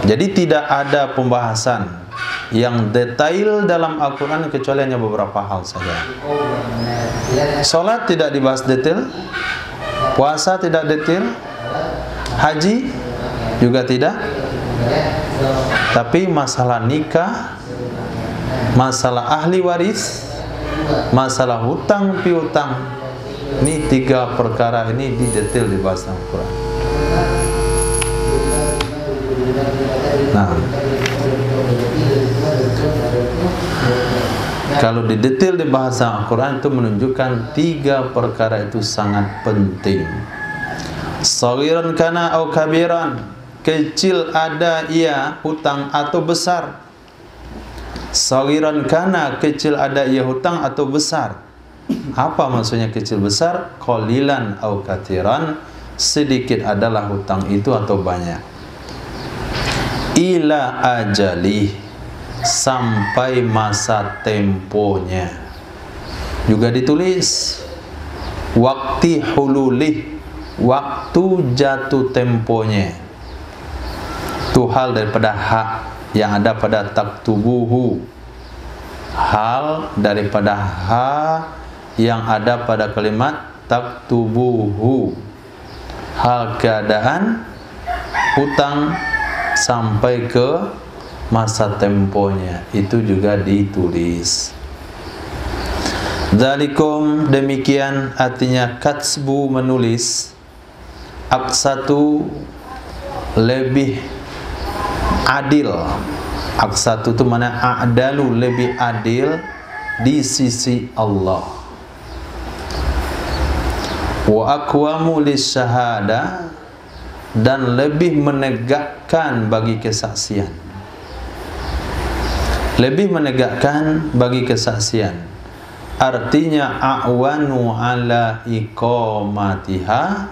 Jadi tidak ada pembahasan yang detail dalam Al-Quran kecuali hanya beberapa hal saja. Salat tidak dibahas detail, puasa tidak detail, haji juga tidak. Tapi masalah nikah, masalah ahli waris, masalah hutang piutang, ini 3 perkara ini didetail dibahas dalam Al-Quran. Kalau didetail di bahasa Al-Quran itu menunjukkan 3 perkara itu sangat penting. Saghiran kana au kabiran, kecil ada ia hutang atau besar. Saghiran kana, kecil ada ia hutang atau besar. Apa maksudnya kecil besar? Qalilan au katiran, sedikit adalah hutang itu atau banyak. Ila ajali, sampai masa temponya. Juga ditulis waktu hululih, waktu jatuh temponya. Itu hal daripada hak yang ada pada taktubuhu, hal daripada ha yang ada pada kalimat taktubuhu, hal keadaan hutang sampai ke masa temponya, itu juga ditulis. Dzalikum, demikian artinya katsbu, menulis. Aqsatu, lebih adil. Aqsatu itu mana? A'dalu, lebih adil di sisi Allah. Wa aqwamu lisyahada, dan lebih menegakkan bagi kesaksian. Lebih menegakkan bagi kesaksian. Artinya a'wanu ala iqamatiha,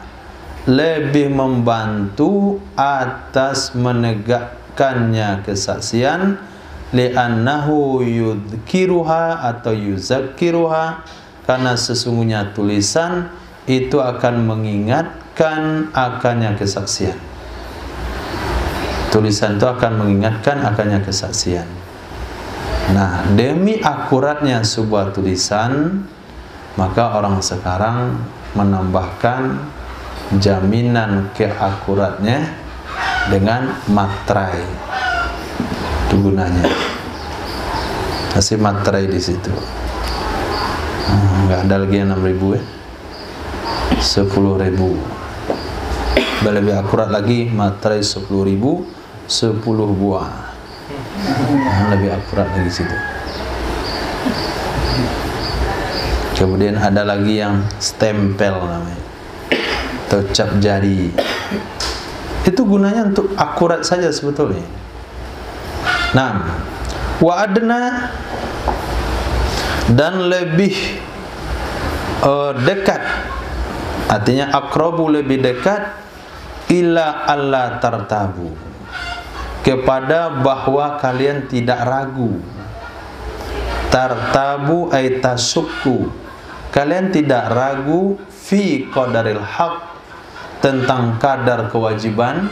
lebih membantu atas menegakkannya kesaksian. Li'annahu yudhkiruha atau yuzakkiruha, karena sesungguhnya tulisan itu akan mengingatkan akannya kesaksian. Tulisan itu akan mengingatkan akannya kesaksian. Nah, demi akuratnya sebuah tulisan, maka orang sekarang menambahkan jaminan keakuratnya dengan materai. Itu gunanya. Kasih materai di situ. Nggak ada lagi yang 6.000 ya. 10.000. Lebih akurat lagi, materai 10.000, 10 buah. Lebih akurat lagi situ. Kemudian ada lagi yang stempel namanya, atau cap jari. Itu gunanya untuk akurat saja sebetulnya. Nah, wa adna, dan lebih dekat, artinya aqrabu, lebih dekat, ila alla tartabu, kepada bahwa kalian tidak ragu. Tartabu ay tasukku, kalian tidak ragu fi qadaril haq, tentang kadar kewajiban,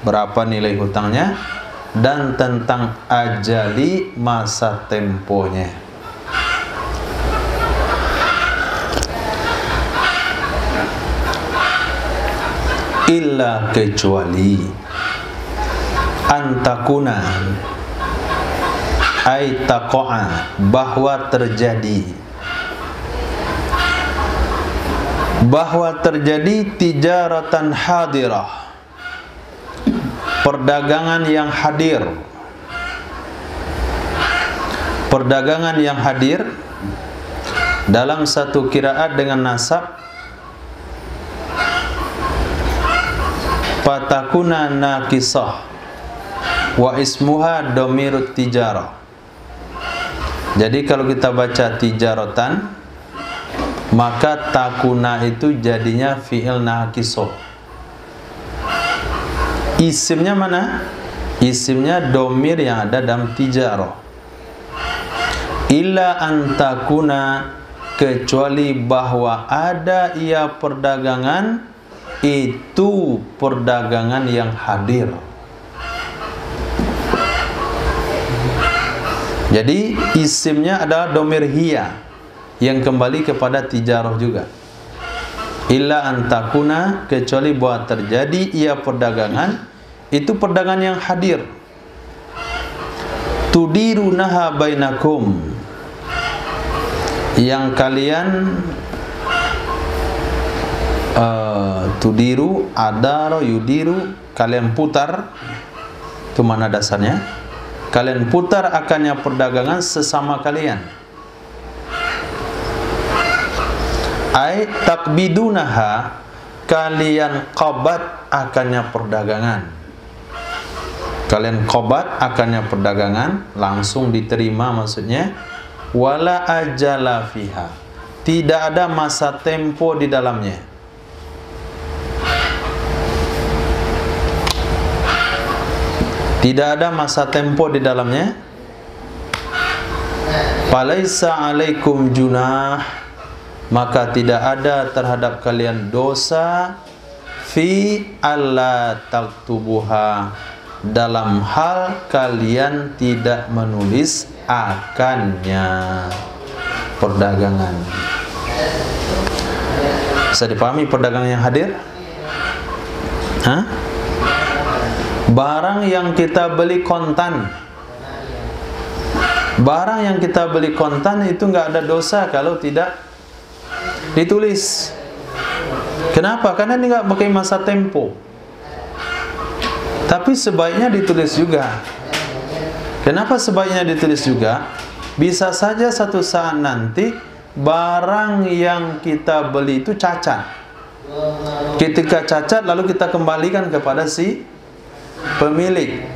berapa nilai hutangnya, dan tentang ajali, masa temponya. Illa, kecuali, antakuna ay taqa'a, bahwa terjadi, tijaratan hadirah, perdagangan yang hadir. Perdagangan yang hadir dalam satu qiraat dengan nasab fatakuna naqisah wa ismuha dhamirut tijarah. Jadi kalau kita baca tijaratan, maka takuna itu jadinya fi'il naqisah. Isimnya mana? Isimnya dhamir yang ada dalam tijarah. Illa antakuna, kecuali bahwa ada ia perdagangan, itu perdagangan yang hadir. Jadi isimnya adalah dhamir hiya, yang kembali kepada tijarah juga. Illa antakuna, kecuali bahwa terjadi ia perdagangan, itu perdagangan yang hadir. Tudirunaha bainakum, yang kalian tudiru, adaro, yudiru, kalian putar. Itu mana dasarnya? Kalian putar akannya perdagangan sesama kalian. Ai takbidunaha, kalian qabat akannya perdagangan. Kalian qabat akannya perdagangan, langsung diterima maksudnya. Wala ajala fiha, tidak ada masa tempo di dalamnya. Tidak ada masa tempo di dalamnya. Falaisa alaikum junah, maka tidak ada terhadap kalian dosa fi alla taktubuha, dalam hal kalian tidak menulis akannya perdagangan. Bisa dipahami perdagangan yang hadir? Hah? Barang yang kita beli kontan, barang yang kita beli kontan itu nggak ada dosa kalau tidak ditulis. Kenapa? Karena ini nggak pakai masa tempo. Tapi sebaiknya ditulis juga. Kenapa sebaiknya ditulis juga? Bisa saja satu saat nanti barang yang kita beli itu cacat. Ketika cacat lalu kita kembalikan kepada si pemilik.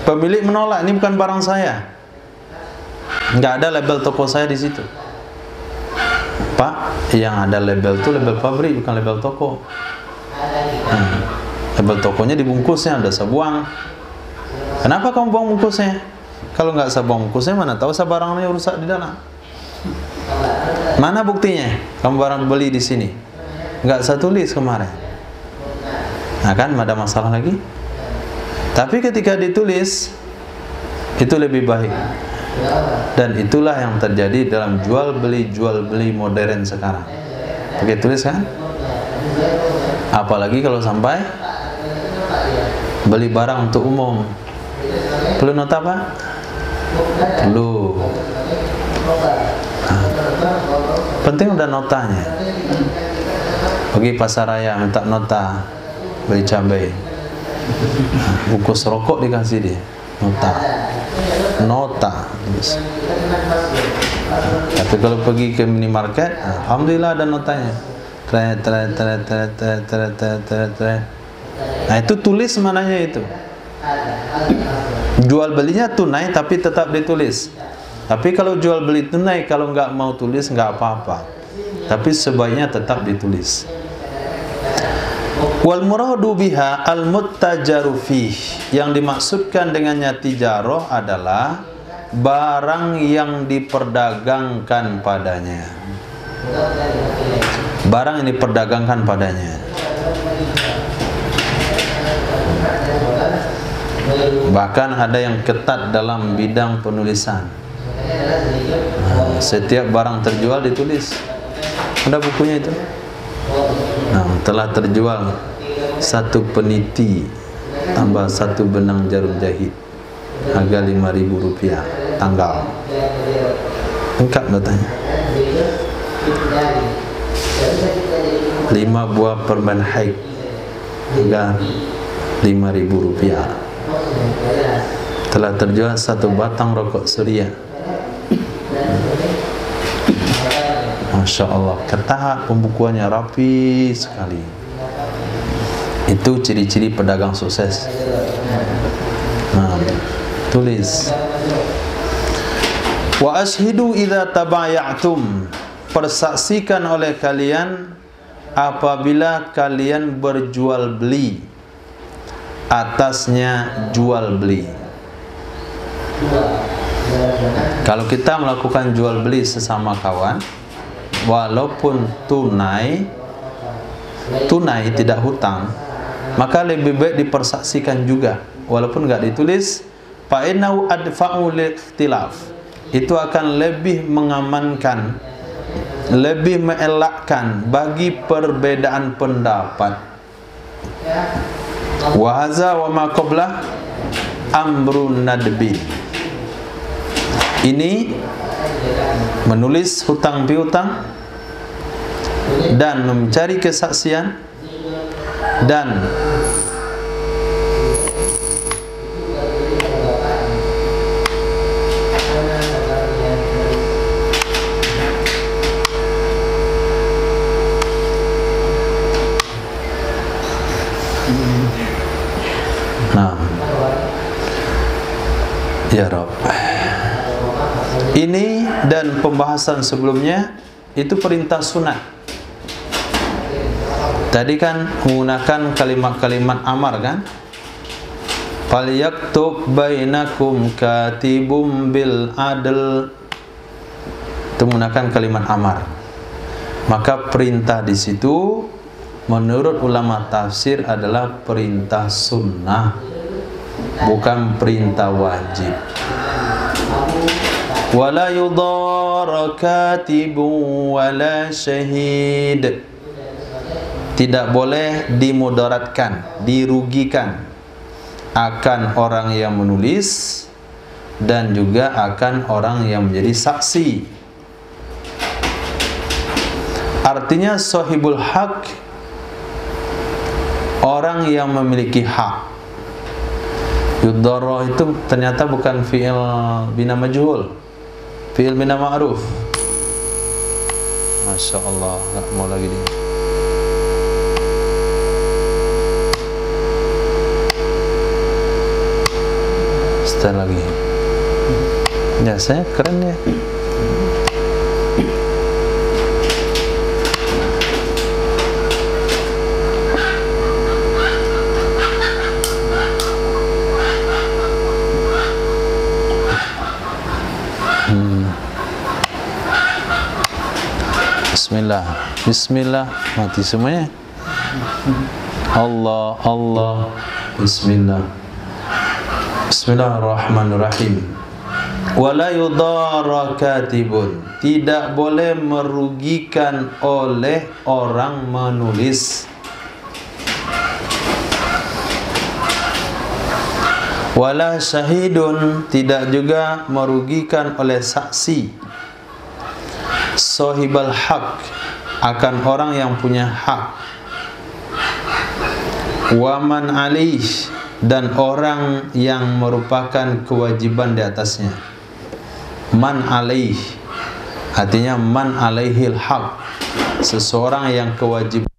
Pemilik menolak, ini bukan barang saya. Nggak ada label toko saya di situ. Pak, yang ada label itu label pabrik, bukan label toko. Label tokonya di bungkusnya, udah saya buang. Kenapa kamu buang bungkusnya? Kalau nggak saya buang bungkusnya, mana tahu saya barangnya rusak di dalam. Mana buktinya? Kamu barang beli di sini, nggak saya tulis kemarin. Nah kan, ada masalah lagi. Tapi ketika ditulis, itu lebih baik. Dan itulah yang terjadi dalam jual beli modern sekarang. Pakai tulis kan? Apalagi kalau sampai beli barang untuk umum, perlu nota apa? Perlu. Penting udah notanya. Pergi pasar raya minta nota beli cabai, bungkus rokok dikasih dia nota. Tapi kalau pergi ke minimarket, alhamdulillah ada notanya. Nah itu tulis mananya itu. Jual belinya tunai tapi tetap ditulis. Tapi kalau jual beli tunai, kalau nggak mau tulis nggak apa-apa. Tapi sebaiknya tetap ditulis. Wal muradu biha al muttajaru fih, yang dimaksudkan dengannya tijarah adalah barang yang diperdagangkan padanya. Barang yang diperdagangkan padanya. Bahkan ada yang ketat dalam bidang penulisan. Setiap barang terjual ditulis. Ada bukunya itu. Telah terjual 1 peniti tambah 1 benang jarum jahit, harga Rp5.000, tanggal lengkap datanya. 5 buah perban haid, harga Rp5.000. Telah terjual 1 batang rokok Surya. Masya Allah, ketat pembukuannya, rapi sekali. Itu ciri-ciri pedagang sukses. Tulis. Wa ashhidu idza tabaya'tum, persaksikan oleh kalian apabila kalian berjual beli. Atasnya jual beli. Kalau kita melakukan jual beli sesama kawan, walaupun tunai tidak hutang, maka lebih baik dipersaksikan juga walaupun nggak ditulis. Fa'innahu adfa'u likhtilaf, itu akan lebih mengamankan, lebih mengelakkan bagi perbedaan pendapat. Wa hadza wa ma qablah amrun nadbi, ini menulis hutang piutang dan mencari kesaksian dan Ya Rabb. Ini dan pembahasan sebelumnya itu perintah sunat. Tadi kan menggunakan kalimat-kalimat amar kan? Falyaktub bainakum katibum bil adl. Itu menggunakan kalimat amar. Maka perintah di situ menurut ulama tafsir adalah perintah sunnah, bukan perintah wajib. Wala yudhara katibun wala syahid. Tidak boleh dimudaratkan, dirugikan akan orang yang menulis dan juga akan orang yang menjadi saksi. Artinya sahibul haq, orang yang memiliki hak. Yudhara itu ternyata bukan fi'il bina majhul, fi'il bina ma'ruf. Masya Allah, nggak mau lagi dia. Setelah lagi. Ya, saya keren ya. Bismillah, Bismillah, mati semuanya. Allah, Allah, Bismillah. Bismillahirrahmanirrahim. Wala yudhara katibun. Tidak boleh merugikan oleh orang menulis. Wala syahidun. Tidak juga merugikan oleh saksi. Sahibal haq, akan orang yang punya hak. Waman alih, dan orang yang merupakan kewajiban di atasnya. Man alaih, artinya man alaihil haq, seseorang yang kewajiban.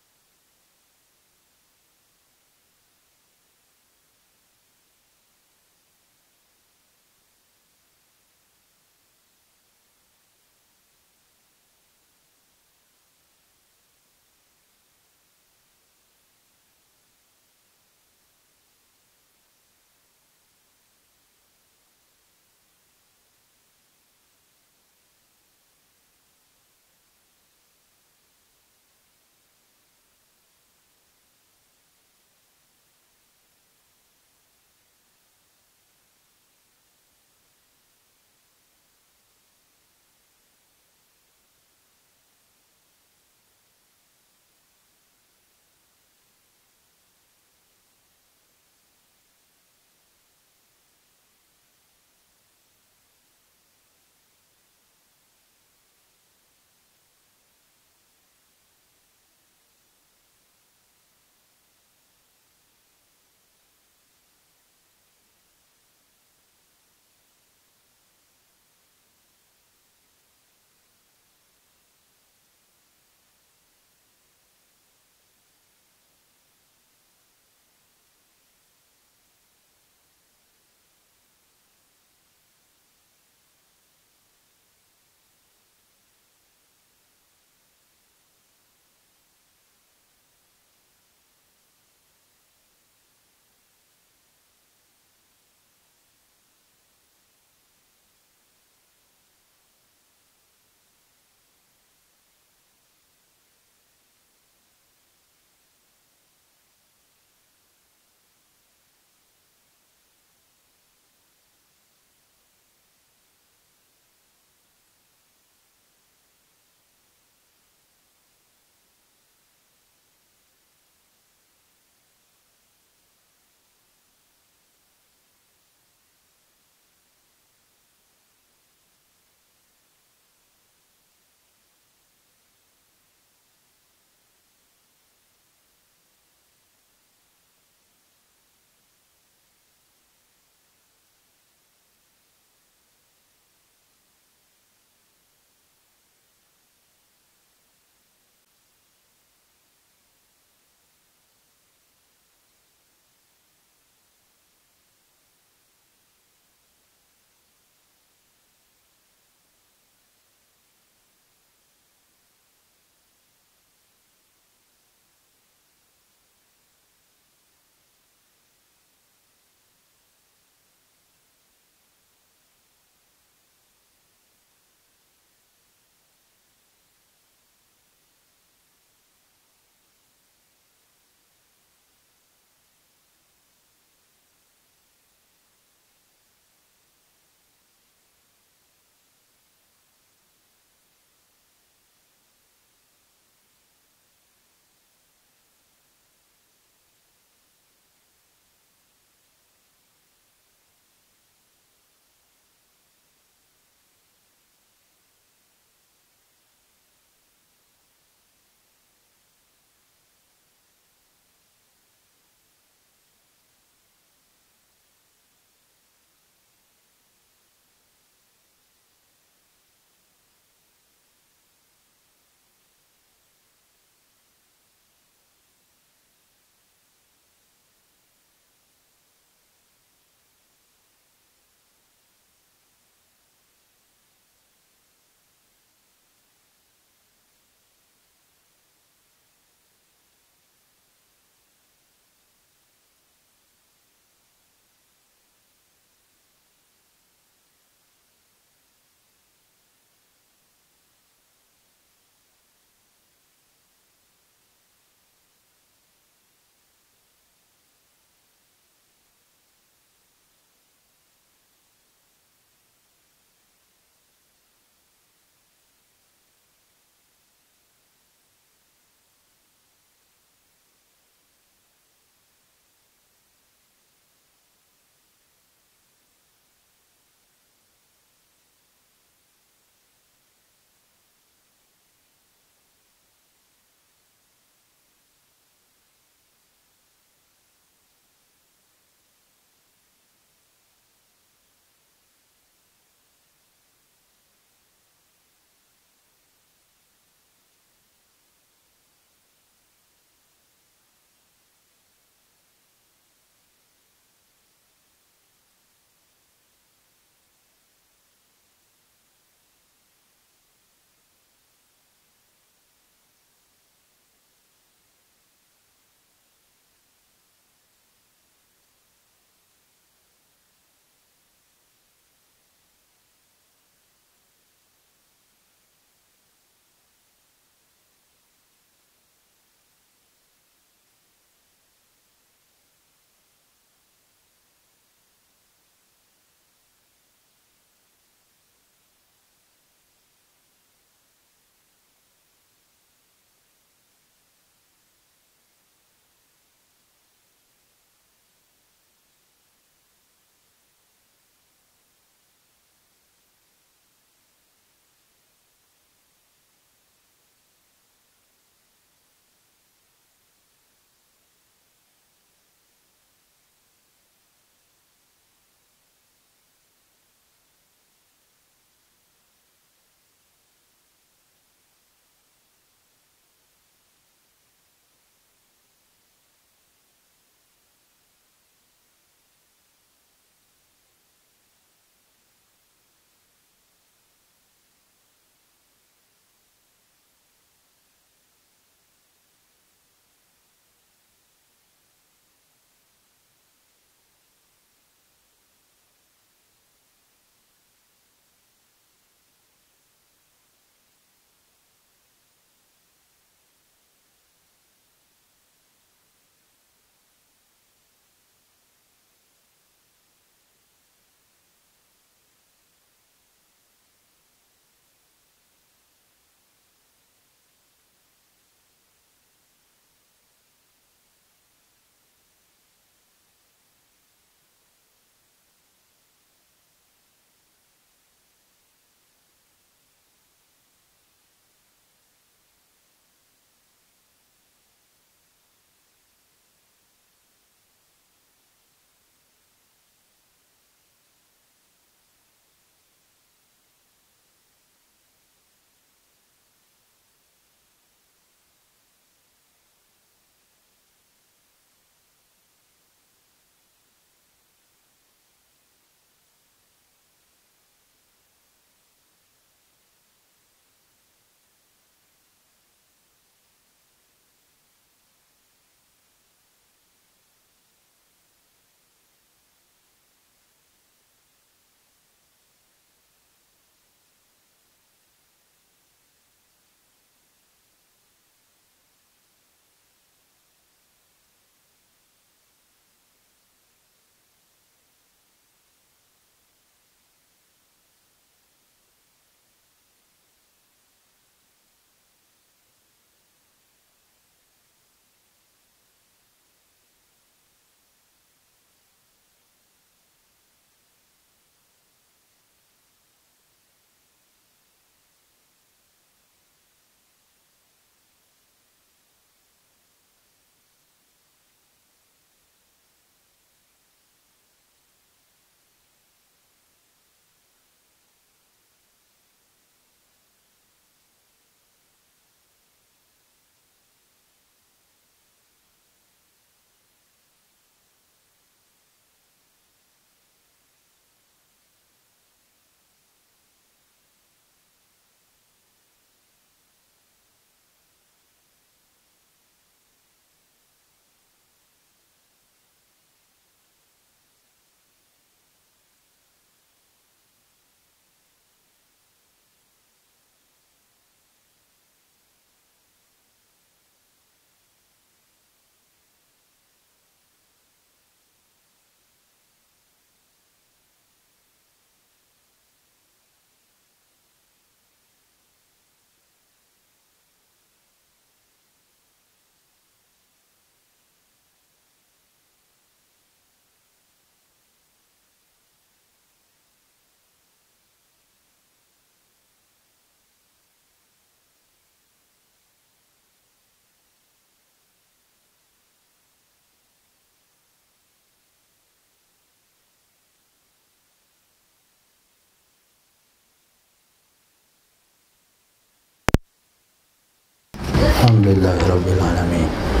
Alhamdulillahirabbil alamin.